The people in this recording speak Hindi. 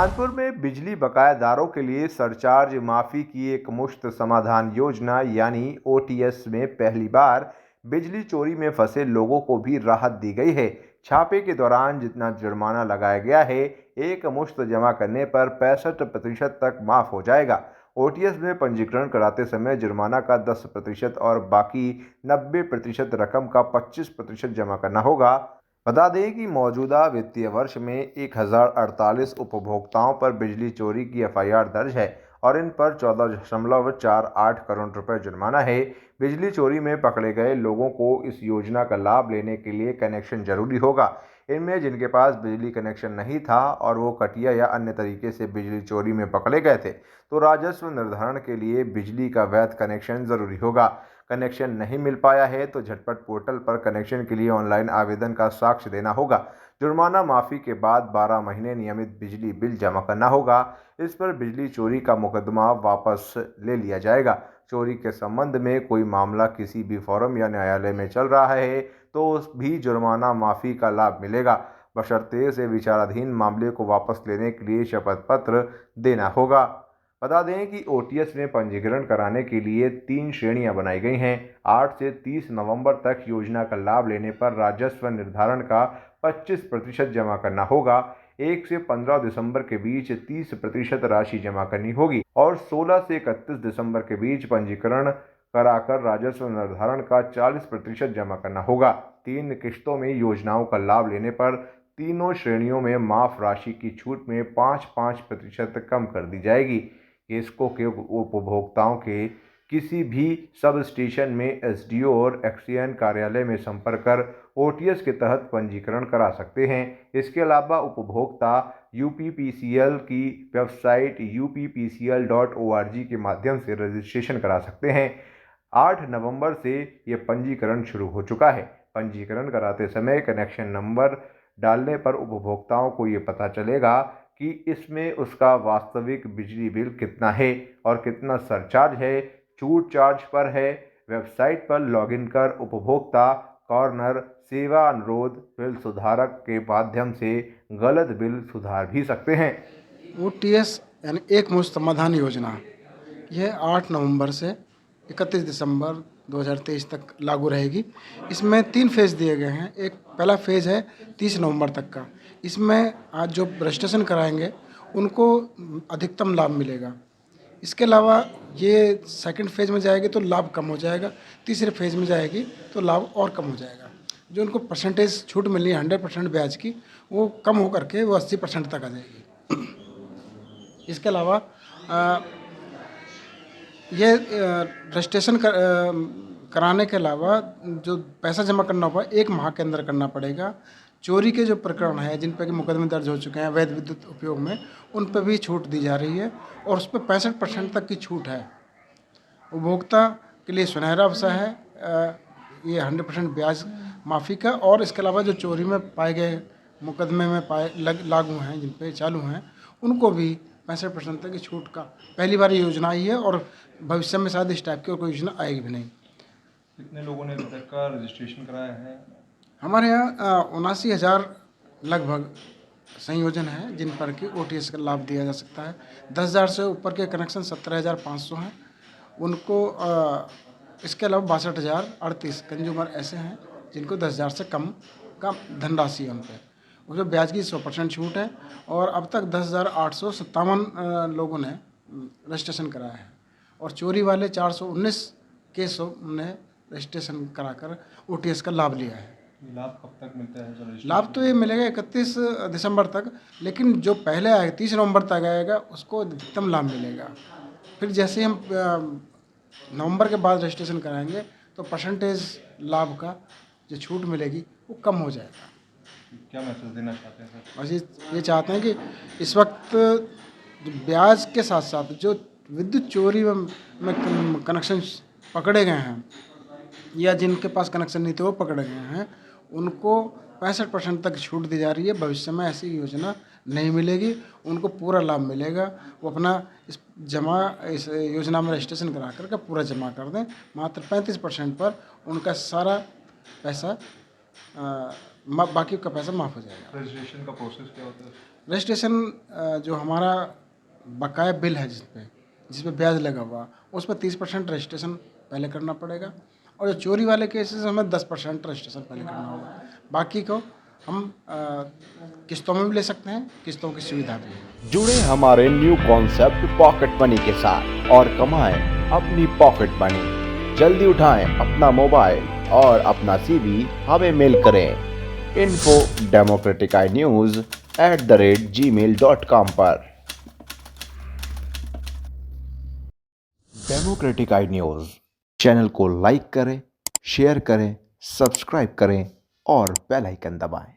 कानपुर में बिजली बकायादारों के लिए सरचार्ज माफी की एक मुश्त समाधान योजना यानी ओटीएस में पहली बार बिजली चोरी में फंसे लोगों को भी राहत दी गई है। छापे के दौरान जितना जुर्माना लगाया गया है, एक मुश्त जमा करने पर 65% तक माफ हो जाएगा। ओटीएस में पंजीकरण कराते समय जुर्माना का 10% और बाकी 90% रकम का 25% जमा करना होगा। बता दें कि मौजूदा वित्तीय वर्ष में 1048 उपभोक्ताओं पर बिजली चोरी की एफआईआर दर्ज है और इन पर 14.48 करोड़ रुपए जुर्माना है। बिजली चोरी में पकड़े गए लोगों को इस योजना का लाभ लेने के लिए कनेक्शन जरूरी होगा। इनमें जिनके पास बिजली कनेक्शन नहीं था और वो कटिया या अन्य तरीके से बिजली चोरी में पकड़े गए थे, तो राजस्व निर्धारण के लिए बिजली का वैध कनेक्शन जरूरी होगा। कनेक्शन नहीं मिल पाया है तो झटपट पोर्टल पर कनेक्शन के लिए ऑनलाइन आवेदन का साक्ष्य देना होगा। जुर्माना माफी के बाद 12 महीने नियमित बिजली बिल जमा करना होगा। इस पर बिजली चोरी का मुकदमा वापस ले लिया जाएगा। चोरी के संबंध में कोई मामला किसी भी फोरम या न्यायालय में चल रहा है तो उस भी जुर्माना माफी का लाभ मिलेगा, बशर्ते से विचाराधीन मामले को वापस लेने के लिए शपथ पत्र देना होगा। बता दें कि ओटीएस में पंजीकरण कराने के लिए 3 श्रेणियां बनाई गई हैं। 8 से 30 नवंबर तक योजना का लाभ लेने पर राजस्व निर्धारण का 25% जमा करना होगा। 1 से 15 दिसंबर के बीच 30% राशि जमा करनी होगी और 16 से 31 दिसंबर के बीच पंजीकरण कराकर राजस्व निर्धारण का 40% जमा करना होगा। 3 किश्तों में योजनाओं का लाभ लेने पर तीनों श्रेणियों में माफ राशि की छूट में 5-5% कम कर दी जाएगी। इसको के उपभोक्ताओं के किसी भी सब स्टेशन में एसडीओ और एक्सईएन कार्यालय में संपर्क कर ओटीएस के तहत पंजीकरण करा सकते हैं। इसके अलावा उपभोक्ता यूपीपीसीएल की वेबसाइट uppcl.org के माध्यम से रजिस्ट्रेशन करा सकते हैं। 8 नवंबर से ये पंजीकरण शुरू हो चुका है। पंजीकरण कराते समय कनेक्शन नंबर डालने पर उपभोक्ताओं को ये पता चलेगा कि इसमें उसका वास्तविक बिजली बिल कितना है और कितना सरचार्ज है, छूट चार्ज पर है। वेबसाइट पर लॉगिन कर उपभोक्ता कॉर्नर सेवा अनुरोध बिल सुधारक के माध्यम से गलत बिल सुधार भी सकते हैं। ओटीएस यानी एक मुश्त समाधान योजना यह 8 नवंबर से 31 दिसंबर 2023 तक लागू रहेगी। इसमें 3 फेज़ दिए गए हैं। एक पहला फेज़ है 30 नवंबर तक का। इसमें आज जो रजिस्ट्रेशन कराएंगे उनको अधिकतम लाभ मिलेगा। इसके अलावा ये सेकंड फेज़ में जाएगी तो लाभ कम हो जाएगा, तीसरे फेज़ में जाएगी तो लाभ और कम हो जाएगा। जो उनको परसेंटेज छूट मिलनी है 100% ब्याज की, वो कम होकर के वो 80% तक आ जाएगी। इसके अलावा ये रजिस्ट्रेशन कराने के अलावा जो पैसा जमा करना होगा 1 माह के अंदर करना पड़ेगा। चोरी के जो प्रकरण है जिन पर कि मुकदमे दर्ज हो चुके हैं अवैध विद्युत उपयोग में, उन पर भी छूट दी जा रही है और उस पर 65% तक की छूट है। उपभोक्ता के लिए सुनहरा अवसर है ये 100% ब्याज माफ़ी का। और इसके अलावा जो चोरी में पाए गए मुकदमे में लागू हैं, जिन पे चालू हैं, उनको भी 65% तक की छूट का पहली बार ये योजना आई है और भविष्य में शायद इस टाइप की कोई योजना आएगी भी नहीं। कितने लोगों ने अभी तक का रजिस्ट्रेशन कराया है? हमारे यहाँ 79,000 लगभग संयोजन है जिन पर कि ओटीएस का लाभ दिया जा सकता है। 10,000 से ऊपर के कनेक्शन 17,500 हैं उनको। इसके अलावा 62,038 कंज्यूमर ऐसे हैं जिनको 10,000 से कम का धनराशि है उन पर। उसमें ब्याज की 100% छूट है और अब तक 10,857 लोगों ने रजिस्ट्रेशन कराया है और चोरी वाले 419 केसों ने रजिस्ट्रेशन कराकर ओटीएस का लाभ लिया है। लाभ कब तक मिलता है? लाभ तो ये मिलेगा 31 दिसंबर तक, लेकिन जो पहले आएगा 30 नवंबर तक आएगा उसको अधिकतम लाभ मिलेगा। फिर जैसे ही हम नवंबर के बाद रजिस्ट्रेशन कराएंगे तो परसेंटेज लाभ का जो छूट मिलेगी वो कम हो जाएगा। क्या मैसेज देना चाहते हैं सर? बस ये चाहते हैं कि इस वक्त ब्याज के साथ साथ जो विद्युत चोरी में कनेक्शन पकड़े गए हैं या जिनके पास कनेक्शन नहीं थे वो पकड़े गए हैं, उनको 65% तक छूट दी जा रही है। भविष्य में ऐसी योजना नहीं मिलेगी, उनको पूरा लाभ मिलेगा। वो अपना इस योजना में रजिस्ट्रेशन करा करके पूरा जमा कर दें। मात्र 35% पर उनका सारा पैसा बाकी का पैसा माफ़ हो जाएगा। रजिस्ट्रेशन का प्रोसेस क्या होता है? रजिस्ट्रेशन जो हमारा बकाया बिल है जिस पे ब्याज लगा हुआ, उस पर 30% रजिस्ट्रेशन पहले करना पड़ेगा, और जो चोरी वाले केसेस हमें 10% रजिस्ट्रेशन पहले करना होगा। बाकी को हम किस्तों में भी ले सकते हैं, किस्तों की सुविधा भी है। जुड़े हमारे न्यू कॉन्सेप्ट पॉकेट मनी के साथ और कमाएं अपनी पॉकेट मनी। जल्दी उठाएं अपना मोबाइल और अपना CV हमें मेल करें info@democraticnews@gmail.com पर। डेमोक्रेटिक आई न्यूज़ चैनल को लाइक करें, शेयर करें, सब्सक्राइब करें और बेल आइकन दबाएं।